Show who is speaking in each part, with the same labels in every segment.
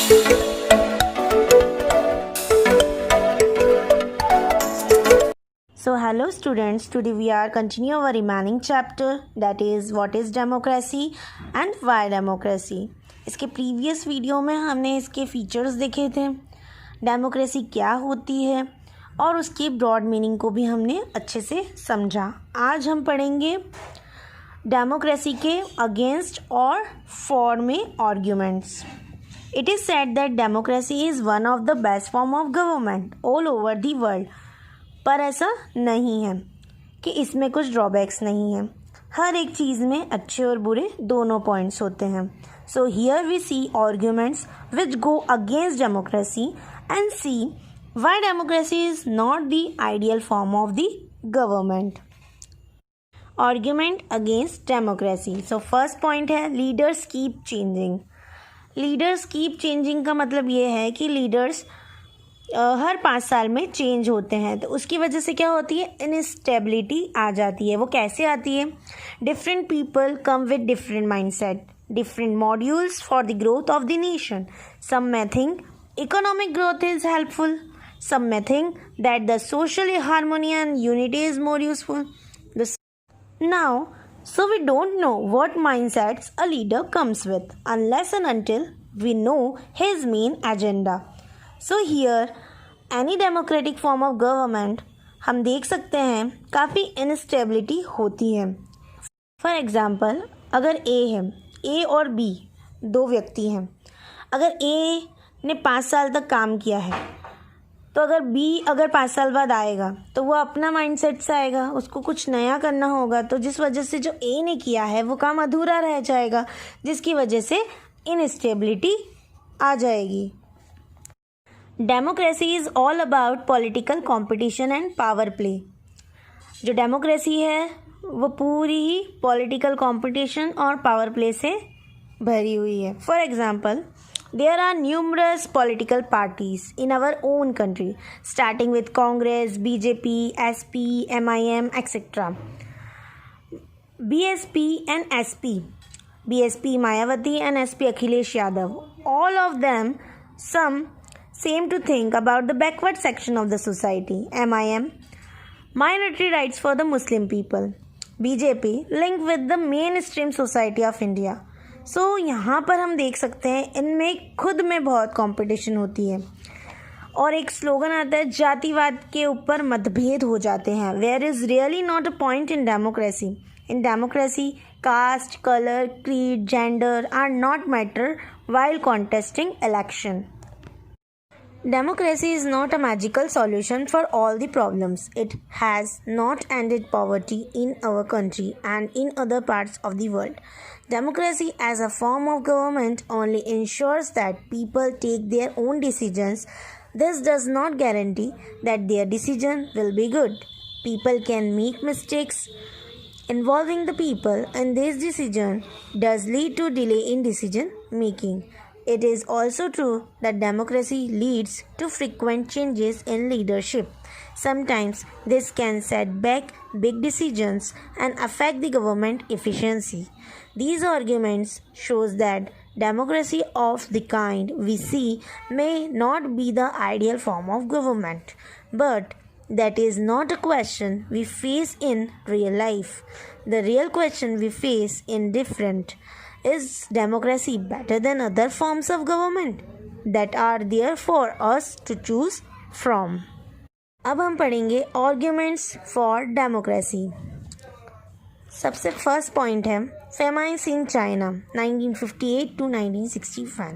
Speaker 1: So hello students, today we are continue our remaining chapter, that is what is democracy and why democracy. इसके previous video में हमने इसके features देखे थे, democracy क्या होती है और उसकी ब्रॉड मीनिंग को भी हमने अच्छे से समझा. आज हम पढ़ेंगे डेमोक्रेसी के अगेंस्ट और फॉर में arguments. It is said that democracy is one of the best form of government all over the world. पर ऐसा नहीं है कि इसमें कुछ ड्रॉबैक्स नहीं है. हर एक चीज़ में अच्छे और बुरे दोनों पॉइंट्स होते हैं. So here we see arguments which go against democracy and see why democracy is not the ideal form of the government. Argument against democracy. So first point है leaders keep changing. Leaders keep changing का मतलब ये है कि leaders हर 5 साल में change होते हैं, तो उसकी वजह से क्या होती है, इनस्टेबिलिटी आ जाती है. वो कैसे आती है? Different people come with different mindset, different modules for the growth of the nation. Some may think economic growth is helpful, some may think that the social harmony and unity is more useful. Now so we don't know what mindsets a leader comes with unless and until we know his main agenda. So here any democratic form of government हम देख सकते हैं काफ़ी instability होती है. For example अगर A है, A और B दो व्यक्ति हैं. अगर A ने 5 साल तक काम किया है तो अगर B अगर 5 साल बाद आएगा तो वो अपना माइंडसेट से आएगा, उसको कुछ नया करना होगा, तो जिस वजह से जो A ने किया है वो काम अधूरा रह जाएगा, जिसकी वजह से इनस्टेबिलिटी आ जाएगी. Democracy is all about political competition and power play. जो डेमोक्रेसी है वो पूरी ही पॉलिटिकल कंपटीशन और पावर प्ले से भरी हुई है. For example there are numerous political parties in our own country, starting with Congress, BJP, SP, MIM, etc. BSP and SP. BSP Mayawati and SP Akhilesh Yadav. All of them some seem to think about the backward section of the society. MIM minority rights for the Muslim people. BJP linked with the mainstream society of India. सो यहाँ पर हम देख सकते हैं इनमें खुद में बहुत कंपटीशन होती है और एक स्लोगन आता है जातिवाद के ऊपर मतभेद हो जाते हैं. Where is really not a point in democracy. In democracy caste, colour, creed, gender are not matter while contesting election. Democracy is not a magical solution for all the problems. It has not ended poverty in our country and in other parts of the world. Democracy as a form of government only ensures that people take their own decisions. This does not guarantee that their decision will be good. People can make mistakes. Involving the people in this decision does lead to delay in decision making. It is also true that democracy leads to frequent changes in leadership. Sometimes this can set back big decisions and affect the government efficiency. These arguments shows that democracy of the kind we see may not be the ideal form of government, but that is not a question we face in real life. The real question we face in different is democracy better than other forms of government that are there for us to choose from. अब हम पढ़ेंगे arguments for democracy. सबसे first point है फेमाइन्स in China 1958 to 1961.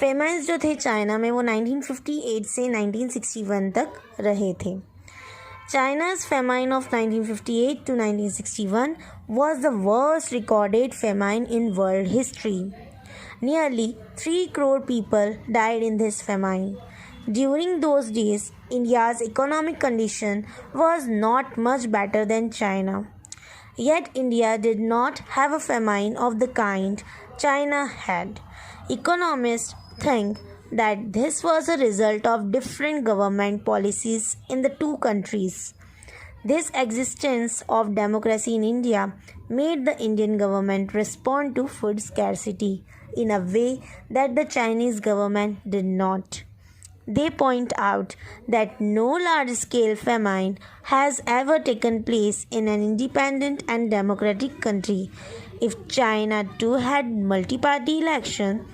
Speaker 1: फेमाइन्स जो थे China में वो 1958 से 1961 तक रहे थे. China's famine of 1958 to 1961 was the worst recorded famine in world history. Nearly 3 crore people died in this famine. During those days, India's economic condition was not much better than China. Yet India did not have a famine of the kind China had. Economists think that this was a result of different government policies in the two countries. This existence of democracy in India made the Indian government respond to food scarcity in a way that the Chinese government did not. They point out that no large-scale famine has ever taken place in an independent and democratic country. If China too had multi-party election,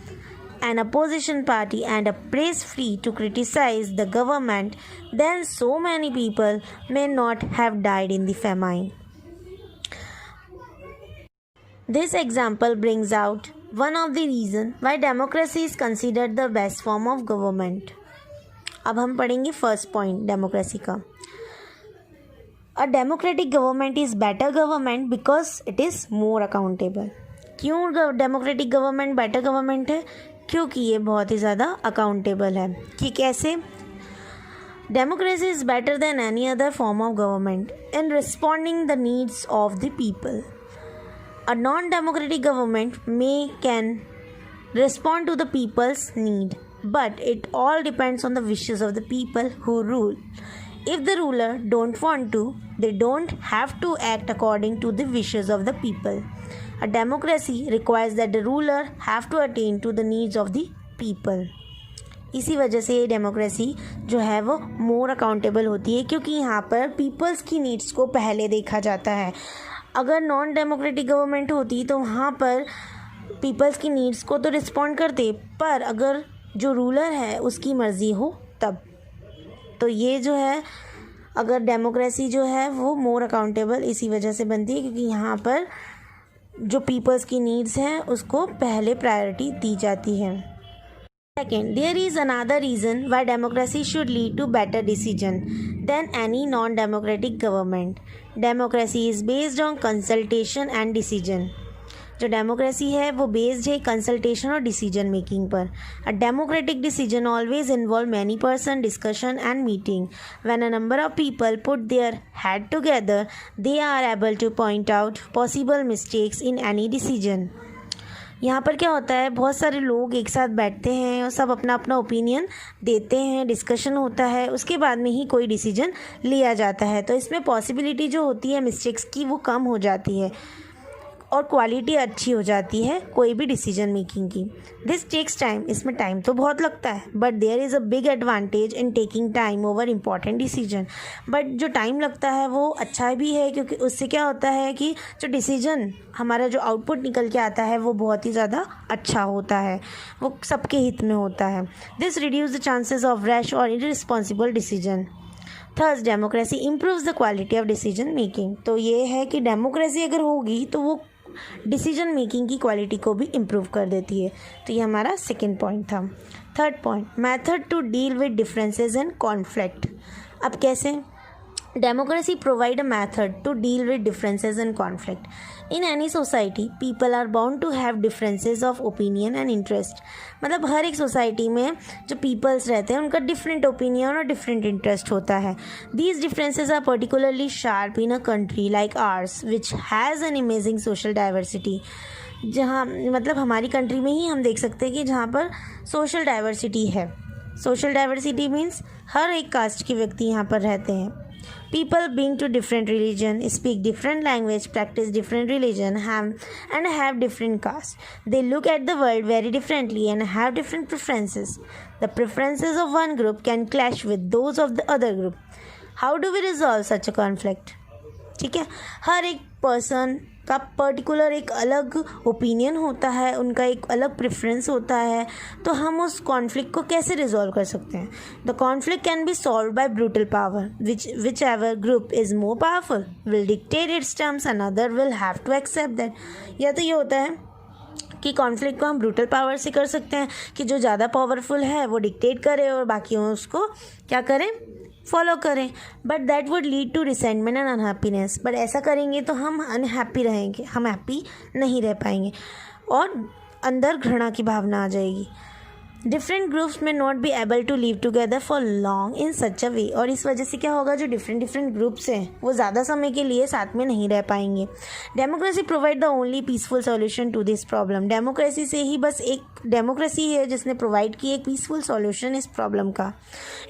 Speaker 1: an opposition party and a press free to criticize the government, then so many people may not have died in the famine. This example brings out one of the reasons why democracy is considered the best form of government. अब हम पढ़ेंगे first point democracy का. A democratic government is better government because it is more accountable. क्यों democratic government better government है? क्योंकि ये बहुत ही ज़्यादा अकाउंटेबल है. कि कैसे? Democracy is better than any other form of government in responding the needs of the people. A non democratic government can respond to the people's need, but it all depends on the wishes of the people who rule. If the ruler don't want to, they don't have to act according to the wishes of the people. A democracy requires that the ruler have to attain to the needs of the people. इसी वजह से ये democracy जो है वो मोर accountable होती है, क्योंकि यहाँ पर पीपल्स की नीड्स को पहले देखा जाता है. अगर नॉन डेमोक्रेटिक गवर्नमेंट होती तो वहाँ पर पीपल्स की नीड्स को तो रिस्पॉन्ड करते, पर अगर जो रूलर है उसकी मर्ज़ी हो तब. तो ये जो है, अगर डेमोक्रेसी जो है वो मोर अकाउंटेबल इसी वजह से बनती है, क्योंकि यहाँ पर जो पीपल्स की नीड्स हैं उसको पहले प्रायोरिटी दी जाती है. Second, there is another reason why democracy should lead to better decision than any non-democratic government. Democracy is based on consultation and decision. जो डेमोक्रेसी है वो बेस्ड है कंसल्टेशन और डिसीजन मेकिंग पर. A democratic decision always involve many person discussion and meeting. When a number of people put their head together they are able to point out possible mistakes in any decision. यहाँ पर क्या होता है, बहुत सारे लोग एक साथ बैठते हैं और सब अपना अपना ओपिनियन देते हैं, डिस्कशन होता है, उसके बाद में ही कोई डिसीजन लिया जाता है. तो इसमें पॉसिबिलिटी जो होती है मिस्टेक्स की वो कम हो जाती है और क्वालिटी अच्छी हो जाती है कोई भी डिसीजन मेकिंग की. This takes time. इसमें टाइम तो बहुत लगता है, but there is a big advantage in taking time over important decision. But जो टाइम लगता है वो अच्छा भी है, क्योंकि उससे क्या होता है कि जो डिसीजन हमारा जो आउटपुट निकल के आता है वो बहुत ही ज़्यादा अच्छा होता है, वो सबके हित में होता है. This reduce the chances of rash और irresponsible decision. Third, democracy improves the quality of decision making. तो ये है कि डेमोक्रेसी अगर होगी तो वो डिसीजन मेकिंग की क्वालिटी को भी इम्प्रूव कर देती है. तो ये हमारा सेकेंड पॉइंट था. Third point, method to deal with differences and conflict. अब कैसे? Democracy provide a method to deal with differences and conflict. In any society people are bound to have differences of opinion and interest. मतलब हर एक society में जो peoples रहते हैं उनका डिफरेंट ओपिनियन और डिफरेंट इंटरेस्ट होता है. These differences are particularly sharp in a country like ours which has an amazing social diversity. जहाँ मतलब हमारी कंट्री में ही हम देख सकते हैं कि जहाँ पर सोशल डाइवर्सिटी है. सोशल डाइवर्सिटी मीन्स हर एक कास्ट के व्यक्ति यहाँ पर रहते हैं. People being to different religion, speak different language, practice different religion, have different caste. They look at the world very differently and have different preferences. The preferences of one group can clash with those of the other group. How do we resolve such a conflict? ठीक है, हर एक person का particular एक अलग opinion होता है, उनका एक अलग प्रेफरेंस होता है. तो हम उस कॉन्फ्लिक्ट को कैसे रिजॉल्व कर सकते हैं? The conflict can be solved by brutal power. Whichever group is more powerful will dictate its terms and other will have to accept that. या तो ये होता है कि कॉन्फ्लिक्ट को हम ब्रूटल पावर से कर सकते हैं कि जो ज़्यादा पावरफुल है वो डिक्टेट करे और बाकी उसको क्या करें, फॉलो करें. But that would lead to resentment and unhappiness. But ऐसा करेंगे तो हम अनहैप्पी रहेंगे, हम हैप्पी नहीं रह पाएंगे और अंदर घृणा की भावना आ जाएगी. डिफरेंट ग्रुप्स में not be able to live together for long in such a way, और इस वजह से क्या होगा, जो डिफरेंट ग्रुप्स हैं वो ज़्यादा समय के लिए साथ में नहीं रह पाएंगे. Democracy provide the only peaceful solution to this problem. Democracy से ही बस एक डेमोक्रेसी है जिसने प्रोवाइड की एक पीसफुल सॉल्यूशन इस प्रॉब्लम का.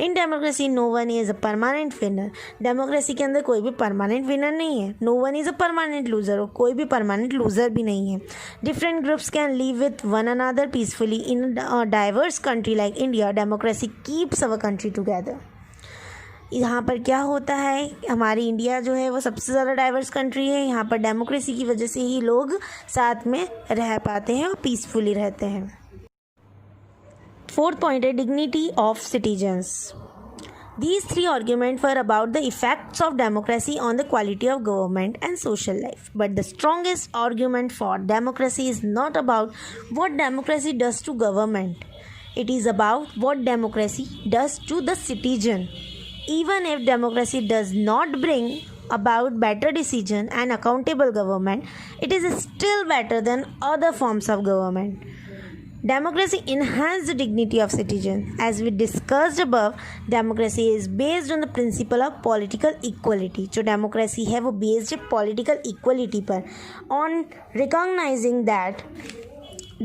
Speaker 1: In democracy no one is a permanent winner. Democracy के अंदर कोई भी परमानेंट विनर नहीं है. No one is a permanent loser, कोई भी परमानेंट लूजर भी नहीं है. Different groups can live with one another peacefully in diverse country like India. Democracy keeps our country together. यहाँ पर क्या होता है, हमारी इंडिया जो है वो सबसे ज़्यादा डाइवर्स कंट्री है. यहाँ पर डेमोक्रेसी की वजह से ही लोग साथ में रह पाते हैं और पीसफुली रहते हैं. फोर्थ पॉइंट है dignity of citizens. These three arguments were about the effects of democracy on the quality of government and social life. But the strongest argument for democracy is not about what democracy does to government. It is about what democracy does to the citizen. Even if democracy does not bring about better decision and accountable government, it is still better than other forms of government. Democracy enhances the dignity of citizens. As we discussed above, democracy is based on the principle of political equality. जो democracy है वो based है political equality पर, on recognizing that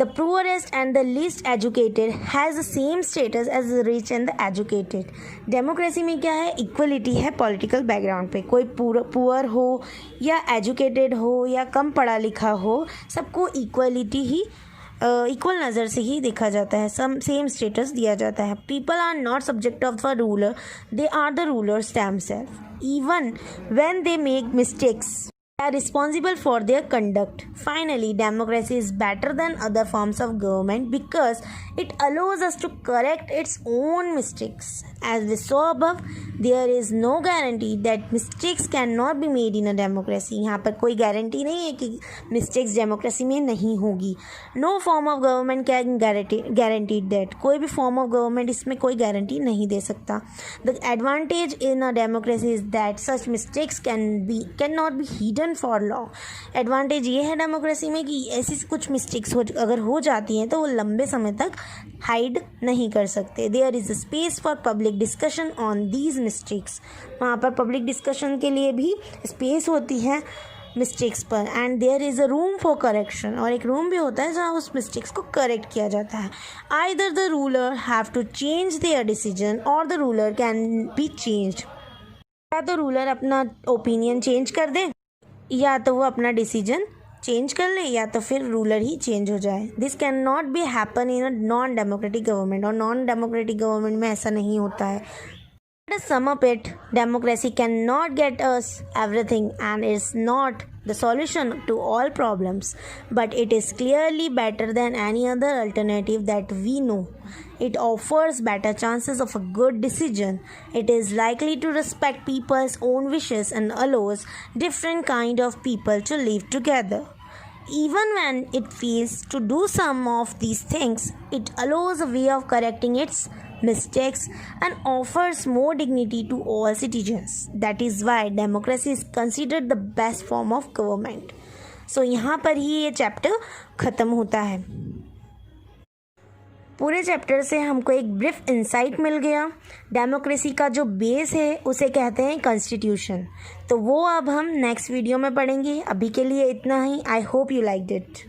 Speaker 1: the poorest and the least educated has the same status as the rich and the educated. Democracy में क्या है, equality है political background पे. कोई poor हो या educated हो या कम पढ़ा लिखा हो, सबको equality ही इक्वल नज़र से ही देखा जाता है, सेम स्टेटस दिया जाता है. People are not subject of the ruler, they are the rulers themselves. Even when they make mistakes, they are responsible for their conduct. Finally, democracy is better than other forms of government because it allows us to correct its own mistakes. As we saw above, there is no guarantee that mistakes cannot be made in a democracy. यहाँ पर कोई guarantee नहीं है कि mistakes democracy में नहीं होगी. No form of government can guarantee that. कोई भी form of government इसमें कोई गारंटी नहीं दे सकता. The advantage in a democracy is that such mistakes cannot be hidden for long. Advantage ये है डेमोक्रेसी में कि ऐसी कुछ मिस्टेक्स अगर हो जाती हैं तो वो लंबे समय तक हाइड नहीं कर सकते. There is a space for public discussion on these mistakes. वहाँ पर पब्लिक डिस्कशन के लिए भी स्पेस होती है मिस्टेक्स पर. And there is a room for correction, और एक रूम भी होता है जहाँ उस मिस्टेक्स को करेक्ट किया जाता है. Either the ruler have to change their decision और the ruler can be changed. या तो रूलर अपना ओपिनियन चेंज कर दे, या तो वो अपना डिसीजन चेंज कर ले, या तो फिर रूलर ही चेंज हो जाए. This can not be happen in a non democratic government, और नॉन डेमोक्रेटिक गवर्नमेंट में ऐसा नहीं होता है. To sum up it, democracy cannot get us everything and is not the solution to all problems, but it is clearly better than any other alternative that we know. It offers better chances of a good decision. It is likely to respect people's own wishes and allows different kind of people to live together. Even when it fails to do some of these things, it allows a way of correcting its mistakes and offers more dignity to all citizens. That is why democracy is considered the best form of government. So यहाँ पर ही ये chapter ख़त्म होता है. पूरे chapter से हमको एक ब्रीफ इंसाइट मिल गया. डेमोक्रेसी का जो बेस है उसे कहते हैं कॉन्स्टिट्यूशन. तो वो अब हम नेक्स्ट वीडियो में पढ़ेंगे. अभी के लिए इतना ही. I hope you liked it.